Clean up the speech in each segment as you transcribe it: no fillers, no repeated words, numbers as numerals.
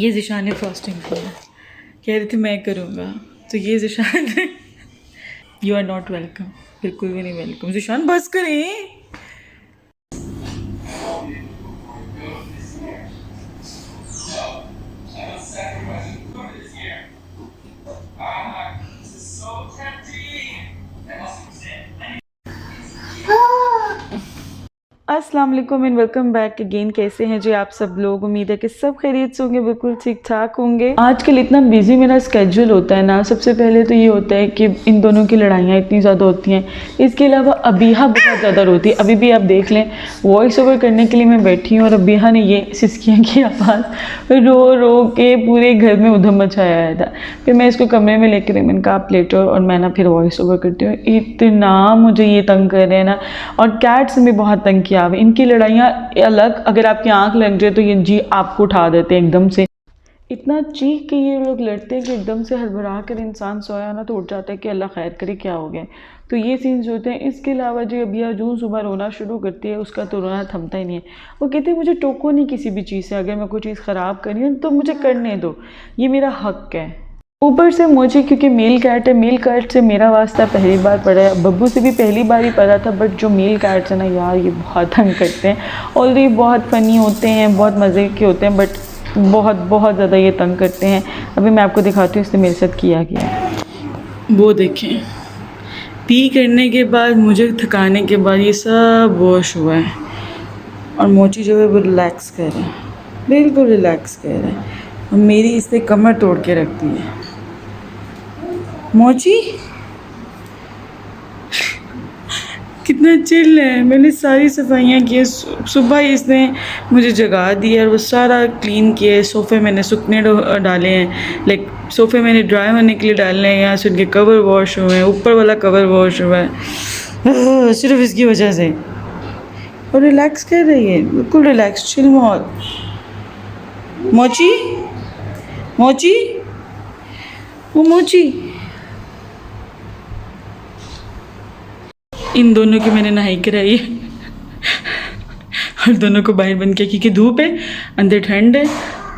ये ज़िशान ने फ्रॉस्टिंग किया, कह रही थी मैं करूँगा, तो ये Zeeshan you are not welcome, बिल्कुल भी नहीं वेलकम। ज़िशान बस करें। अस्सलाम वालेकुम एंड वेलकम बैक अगेन। कैसे हैं जी आप सब लोग? उम्मीद है कि सब खैरियत से होंगे, बिल्कुल ठीक ठाक होंगे। आजकल इतना बिजी मेरा स्केड्यूल होता है ना, सबसे पहले तो ये होता है कि इन दोनों की लड़ाइयाँ इतनी ज़्यादा होती हैं। इसके अलावा अबीहा बहुत ज़्यादा रोती है। अभी भी आप देख लें, वॉइस ओवर करने के लिए मैं बैठी हूँ और अबीहा ने ये सिस्कियाँ की आवाज़ रो रो के पूरे घर में उधम मचाया था। फिर मैं इसको कमरे में लेकर गई, मैंने कहा आप लेटो और मैं ना फिर वॉइस ओवर करती हूँ। इतना मुझे ये तंग कर रहे हैं ना, और कैट्स ने भी बहुत तंग किया। इनकी लड़ाइयाँ अलग, अगर आपकी आंख लग जाए तो ये जी आपको उठा देते हैं एकदम से। इतना चीख के ये लोग लड़ते हैं कि एकदम से हड़बड़ा कर इंसान सोया ना तो उठ जाता है कि अल्लाह खैर करे क्या हो गया। तो ये सीन्स होते हैं। इसके अलावा जो अबिया जून सुबह रोना शुरू करती है, उसका तो रोना थमता ही नहीं है। वो कहती है मुझे टोको नहीं किसी भी चीज़ से, अगर मैं कोई चीज़ ख़राब करी हूँ तो मुझे करने दो, ये मेरा हक है। ऊपर से मुझे, क्योंकि मेल कैट है, मेल कैट से मेरा वास्ता पहली बार पड़ा है। बब्बू से भी पहली बार ही पड़ा था, बट जो मेल कैट्स है ना यार, ये बहुत तंग करते हैं। और ये बहुत फ़नी होते हैं, बहुत मज़े के होते हैं, बट बहुत बहुत ज़्यादा ये तंग करते हैं। अभी मैं आपको दिखाती हूँ इसने मेरे साथ किया गया। वो देखें, पी करने के बाद, मुझे थकाने के बाद ये सब वॉश हुआ है और मोची जो है वो रिलैक्स कर रहे हैं, बिल्कुल रिलैक्स कर रहे हैं। और मेरी इससे कमर तोड़ के रखती है मोची। कितना चिल है। मैंने सारी सफाइयाँ की, सुबह इसने मुझे जगा दिया और वो सारा क्लीन किया। सोफ़े मैंने सूखने डाले हैं, लाइक सोफ़े मैंने ड्राई होने के लिए डालने हैं। यहाँ से उनके कवर वॉश हुए हैं, ऊपर वाला कवर वॉश हुआ है सिर्फ इसकी वजह से। और रिलैक्स कर रही है, बिल्कुल रिलैक्स, चिल माहौल। मोची मोची, वो मोची। इन दोनों की मैंने नहाई कराई है और दोनों को बाहर बंद किया क्योंकि धूप है, अंदर ठंड है।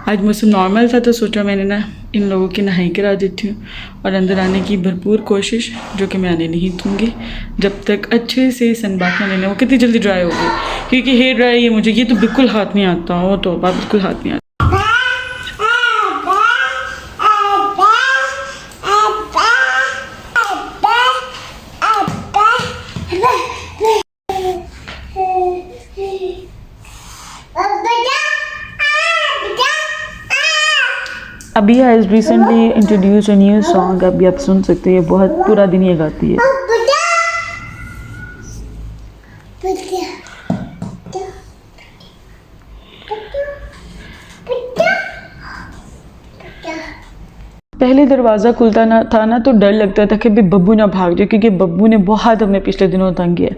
आज मौसम नॉर्मल था तो सोचा मैंने ना इन लोगों की नहाई करा देती हूँ और अंदर आने की भरपूर कोशिश, जो कि मैं आने नहीं दूँगी जब तक अच्छे से सनबाथ ना लेना। वो कितनी जल्दी ड्राई होगी, क्योंकि हेयर ड्राई है मुझे, ये तो बिल्कुल हाथ नहीं आता। वो तो बात बिल्कुल हाथ नहीं आता। अभी has recently introduce a new song, अभी आप सुन सकते हैं। ये बहुत पूरा दिन ये गाती है। पहले दरवाज़ा खुलता ना था ना तो डर लगता था कि भाई बब्बू ना भाग जाए, क्योंकि बब्बू ने बहुत हमें पिछले दिनों तंग किया,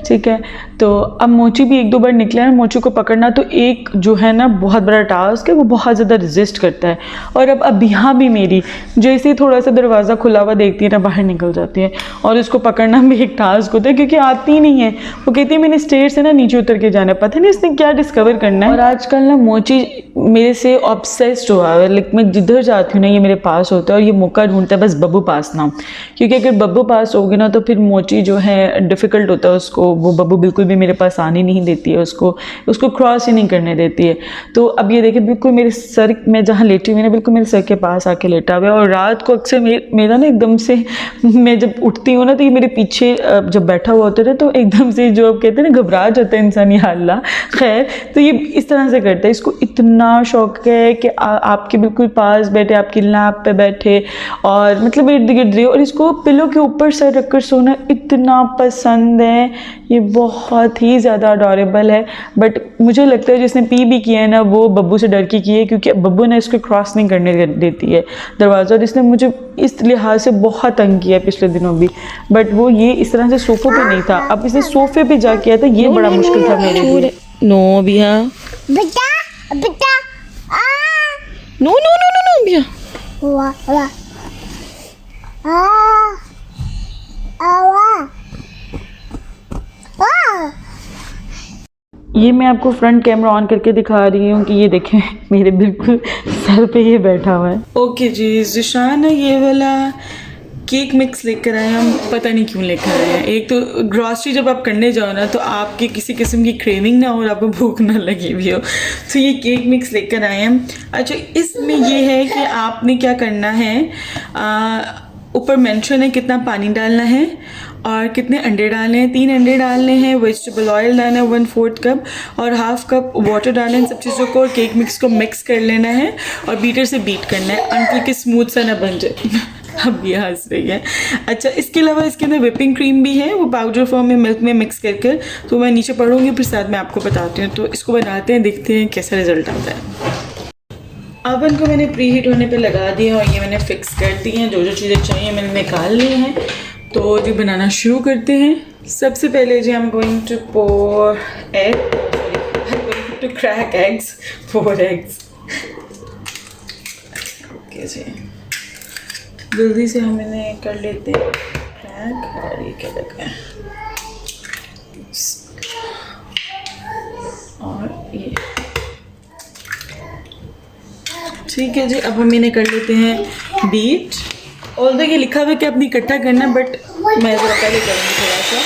ठीक है। तो अब मोची भी एक दो बार निकला है। मोची को पकड़ना तो एक जो है ना बहुत बड़ा टास्क है, वो बहुत ज़्यादा रेजिस्ट करता है। और अब यहाँ भी मेरी जैसे ही थोड़ा सा दरवाज़ा खुला हुआ देखती है ना, बाहर निकल जाती है। और इसको पकड़ना भी एक टास्क होता है, क्योंकि आती ही नहीं है। वो कहती है मैंने स्टेयर से ना नीचे उतर के जाना है, पता नहीं इसने क्या डिस्कवर करना है। और आजकल ना मोची मेरे से ऑब्सेस्ड हुआ है, लाइक मैं जिधर जाती हूँ ना ये मेरे पास होता है और ये मौका ढूंढता है बस बब्बू पास ना हो। क्योंकि अगर बब्बू पास होगी ना तो फिर मोची जो है डिफ़िकल्ट होता है उसको, वो बब्बू बिल्कुल भी मेरे पास आने नहीं देती है, उसको क्रॉस ही नहीं करने देती है। तो अब ये देखिए बिल्कुल मेरे सर में जहाँ लेटी हुई ना, बिल्कुल मेरे सर के पास आके लेटा हुआ है। और रात को अक्सर मेरा ना एकदम से, मैं जब उठती हूँ ना तो ये मेरे पीछे जब बैठा हुआ होता है तो एकदम से जो अब कहते हैं ना घबरा जाता है इंसान, या अल्लाह खैर। तो ये इस तरह से करता है। इसको इतना शौक है कि आपके बिल्कुल पास बैठे, आपकी लैप पे बैठे और मतलब इर्द गिर्द रहे। और इसको पिलो के ऊपर सर रखकर सोना इतना पसंद है, ये बहुत ही ज़्यादा अडोरेबल है। बट मुझे लगता है जिसने पी भी किया है ना, वो बब्बू से डर के किए, क्योंकि बब्बू ने इसको क्रॉस नहीं करने देती है दरवाज़ा। और इसने मुझे इस लिहाज से बहुत तंग किया पिछले दिनों भी, बट वो ये इस तरह से सोफ़े पे नहीं था। अब इसने सोफ़े पे जा किया था, ये बड़ा मुश्किल था मेरे लिए। नो भैया, बेटा बेटा no no no no no भैया। वाह वाह वाह ये मैं आपको फ्रंट कैमरा ऑन करके दिखा रही हूँ कि ये देखें मेरे बिल्कुल सर पे ये बैठा हुआ है। ओके जी, ज़िशान है ये वाला केक मिक्स लेकर आए हम, पता नहीं क्यों लेकर आए हैं। एक तो ग्रॉसरी जब आप करने जाओ ना तो आपकी किसी किस्म की क्रेविंग ना हो और आपको भूख ना लगी भी हो, तो ये केक मिक्स लेकर आए हैं। अच्छा, इसमें ये है कि आपने क्या करना है, ऊपर मेंशन है कितना पानी डालना है और कितने अंडे डालने हैं। 3 अंडे डालने हैं, वेजिटेबल ऑयल डालना है 1/4 कप और 1/2 कप वाटर डालना है। इन सब चीज़ों को और केक मिक्स को मिक्स कर लेना है और बीटर से बीट करना है अंटिल कि स्मूथ सा ना बन जाए। अब ये हंस रही है। अच्छा, इसके अलावा इसके अंदर व्हिपिंग क्रीम भी है, वो पाउडर फॉर्म में मिल्क में मिक्स करके, तो मैं नीचे पढ़ूँगी फिर साथ में आपको बताती हूँ। तो इसको बनाते हैं, देखते हैं कैसा रिजल्ट आता है। ओवन को मैंने प्री हीट होने पे लगा दिया और ये मैंने फिक्स कर दी हैं। जो जो चीज़ें चाहिए मैंने निकाल ली हैं। तो जी बनाना शुरू करते हैं। सबसे पहले जी I am going to pour to crack eggs, 4 एग्स। ओके जी, जल्दी से हम इन्हें कर लेते हैं क्रैक। और ये क्या लगा है, और ये ठीक है जी। अब हम इन्हें कर लेते हैं बीट। ऑल्दो ये लिखा हुआ है कि अपनी इकट्ठा करना, बट मैं ज़रा पहले करूँगी थोड़ा सा।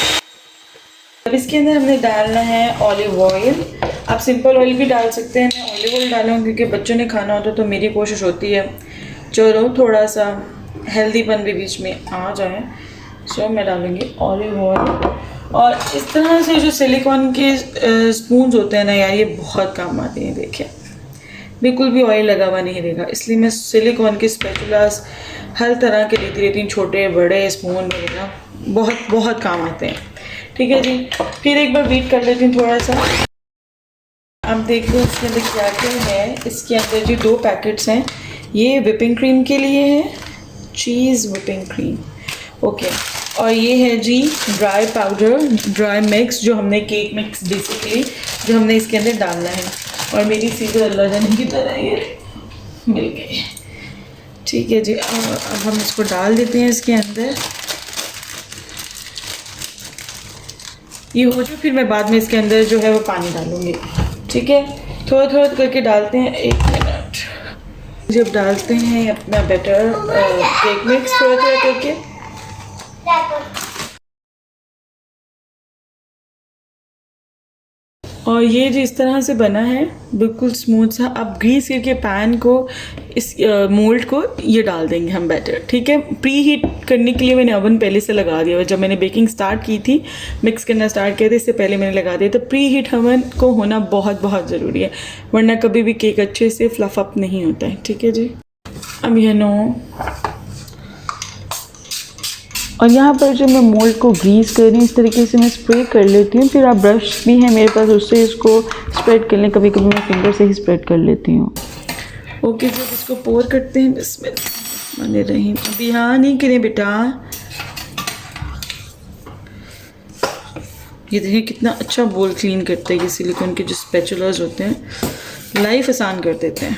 अब इसके अंदर हमने डालना है ऑलिव ऑयल। आप सिंपल ऑयल भी डाल सकते हैं, मैं ऑलिव ऑयल डालूँ क्योंकि बच्चों ने खाना होता तो मेरी कोशिश होती है चलो थोड़ा सा हेल्दीपन भी बीच में आ जाए। सो मैं डालूँगी ऑलिव ऑयल। और इस तरह से जो सिलिकॉन के स्पून्स होते हैं ना यार, ये बहुत काम आते हैं। देखिए बिल्कुल भी ऑयल लगा हुआ नहीं रहेगा, इसलिए मैं सिलिकॉन के स्पैचुलास हर तरह के लेती रहती हूँ, छोटे बड़े स्पून वगैरह बहुत बहुत काम आते हैं। ठीक है जी, फिर एक बार बीट कर लेती हूँ थोड़ा सा। अब देखो इसके अंदर क्या क्या है। इसके अंदर जी 2 पैकेट्स हैं। ये व्हिपिंग क्रीम के लिए है, चीज़ व्हिपिंग क्रीम। ओके, और ये है जी ड्राई पाउडर, ड्राई मिक्स, जो हमने केक मिक्स बेसिकली जो हमने इसके अंदर डालना है। और मेरी सीधे अल्लाह जाने की तरह ये मिल गई। ठीक है जी, अब हम इसको डाल देते हैं इसके अंदर। ये हो जाए फिर मैं बाद में इसके अंदर जो है वो पानी डालूँगी। ठीक है, थोड़ा थोड़ा करके डालते हैं। 1 मिनट। जब डालते हैं अपना बैटर केक मिक्स थोड़ा थोड़ा करके, और ये जो इस तरह से बना है बिल्कुल स्मूथ सा। अब ग्रीस करके पैन को, इस मोल्ड को ये डाल देंगे हम बैटर। ठीक है, प्री हीट करने के लिए मैंने ओवन पहले से लगा दिया हुआ। जब मैंने बेकिंग स्टार्ट की थी, मिक्स करना स्टार्ट किया था, इससे पहले मैंने लगा दिया। तो प्री हीट ओवन को होना बहुत बहुत ज़रूरी है, वरना कभी भी केक अच्छे से फ्लफ अप नहीं होता है। ठीक है जी, अब यह नो, और यहाँ पर जो मैं मोल्ड को ग्रीस कर रही हूँ, इस तरीके से मैं स्प्रे कर लेती हूँ। फिर आप ब्रश भी है मेरे पास, उससे इसको स्प्रेड कर लें। कभी कभी मैं फिंगर से ही स्प्रेड कर लेती हूँ। ओके, जब इसको पोर करते हैं, बिस्मिल्लाहिर्रहमानिर्रहीम। अभी हाँ नहीं करें बेटा। ये देखिए कितना अच्छा बोल क्लीन करता है ये सिलिकॉन के जो स्पैचुलास होते हैं, लाइफ आसान कर देते हैं।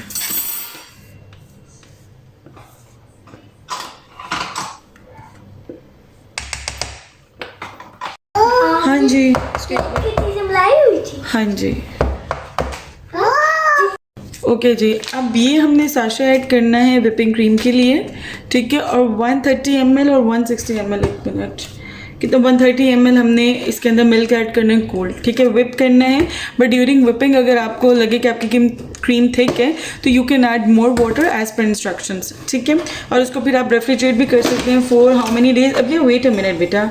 हाँ जी, हाँ जी। ओके जी, अब ये हमने साशा ऐड करना है व्हिपिंग क्रीम के लिए। ठीक है, और 130 ml और 160 ml, 1 मिनट कितना, 130 ml हमने इसके अंदर मिल्क ऐड करना है कोल्ड। ठीक है, व्हिप करना है, बट ड्यूरिंग व्हिपिंग अगर आपको लगे कि आपकी क्रीम थिक है तो you can add more water as per instructions. ठीक है, और उसको फिर आप रेफ्रिजरेट भी कर सकते हैं फॉर हाउ मेनी डेज। अब ये वेट अ मिनट बेटा,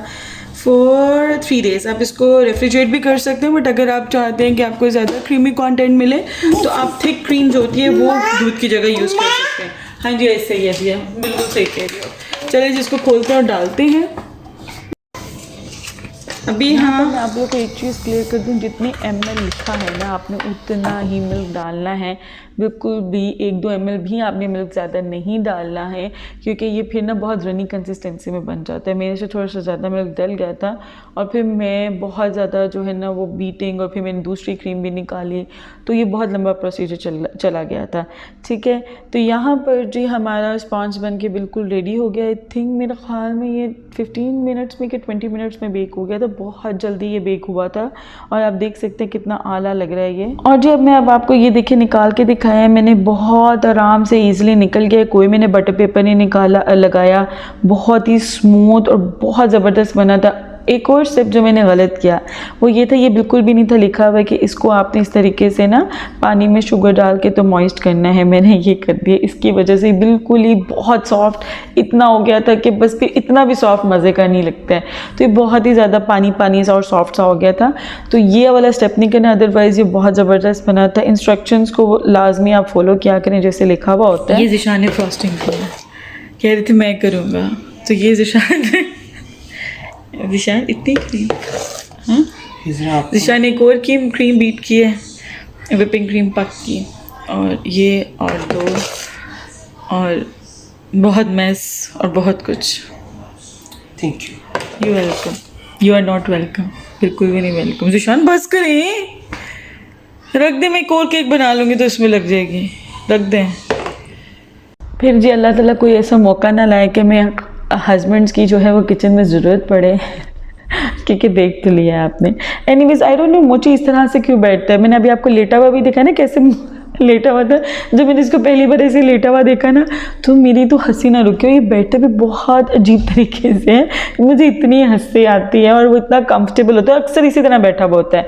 फॉर 3 डेज़ आप इसको रेफ्रिजरेट भी कर सकते हैं। बट अगर आप चाहते हैं कि आपको ज़्यादा क्रीमी कंटेंट मिले तो आप थिक क्रीम जो होती है वो दूध की जगह यूज़ कर सकते हैं। हाँ जी, ऐसे ही है भैया, बिल्कुल सही कह रही हो। चलिए जिसको खोलते हैं और डालते हैं। अभी हाँ, मैं आप लोगों को एक चीज़ क्लियर कर दूँ, जितनी ml लिखा है ना आपने उतना ही मिल्क डालना है। बिल्कुल भी 1-2 ml भी आपने मिल्क ज़्यादा नहीं डालना है, क्योंकि ये फिर ना बहुत रनी कंसिस्टेंसी में बन जाता है। मेरे से थोड़ा सा ज़्यादा मिल्क डल गया था और फिर मैं बहुत ज़्यादा जो है ना वो बीटिंग, और फिर मैंने दूसरी क्रीम भी निकाली, तो ये बहुत लंबा प्रोसीजर चला गया था। ठीक है, तो यहाँ पर जी हमारा स्पॉन्ज बन के बिल्कुल रेडी हो गया। आई थिंक मेरे ख्याल में ये 15 मिनट्स में कि 20 मिनट्स में बेक हो गया था। बहुत जल्दी ये बेक हुआ था और आप देख सकते हैं कितना आला लग रहा है ये। और जब मैं अब आपको ये देखिए निकाल के दिखाया है मैंने, बहुत आराम से ईजिली निकल गया, कोई मैंने बटर पेपर नहीं निकाला लगाया, बहुत ही स्मूथ और बहुत ज़बरदस्त बना था। एक और स्टेप जो मैंने गलत किया वो ये था, ये बिल्कुल भी नहीं था लिखा हुआ कि इसको आपने इस तरीके से ना पानी में शुगर डाल के तो मॉइस्ट करना है, मैंने ये कर दिया। इसकी वजह से बिल्कुल ही बहुत सॉफ्ट इतना हो गया था कि बस फिर इतना भी सॉफ्ट मज़े का नहीं लगता है, तो ये बहुत ही ज़्यादा पानी पानी सा और सॉफ्ट सा हो गया था। तो ये वाला स्टेप नहीं करना, अदरवाइज़ ये बहुत ज़बरदस्त बना था। इंस्ट्रक्शंस को लाजमी आप फॉलो किया करें जैसे लिखा हुआ होता है। ये ज़िशान ने फ्रॉस्टिंग किया, कह रही थी मैं करूँगा, तो ये ज़िशान इतनी क्रीम, हाँ ज़िशान एक और क्रीम बीट की है, व्हिपिंग क्रीम पक की, और ये और दो और बहुत मैस और बहुत कुछ। Thank you. You welcome, you are not welcome, बिल्कुल भी नहीं वेलकम। ज़िशान बस करें, रख दे, मैं एक और केक बना लूँगी तो इसमें लग जाएगी, रख दें। फिर जी अल्लाह ताला कोई ऐसा मौका ना लाए कि मैं हस्बैंड्स की जो है वो किचन में ज़रूरत पड़े क्योंकि देख तो लिया है आपने। एनीवेज आई डोंट नो मोची इस तरह से क्यों बैठता है। मैंने अभी आपको लेटा हुआ भी देखा ना कैसे लेटा हुआ था, जब मैंने इसको पहली बार ऐसे लेटा हुआ देखा ना तो मेरी तो हंसी ना रुकी। और ये बैठते भी बहुत अजीब तरीके से है, मुझे इतनी हंसी आती है और वो इतना कंफर्टेबल होता है, अक्सर इसी तरह बैठा हुआ होता है।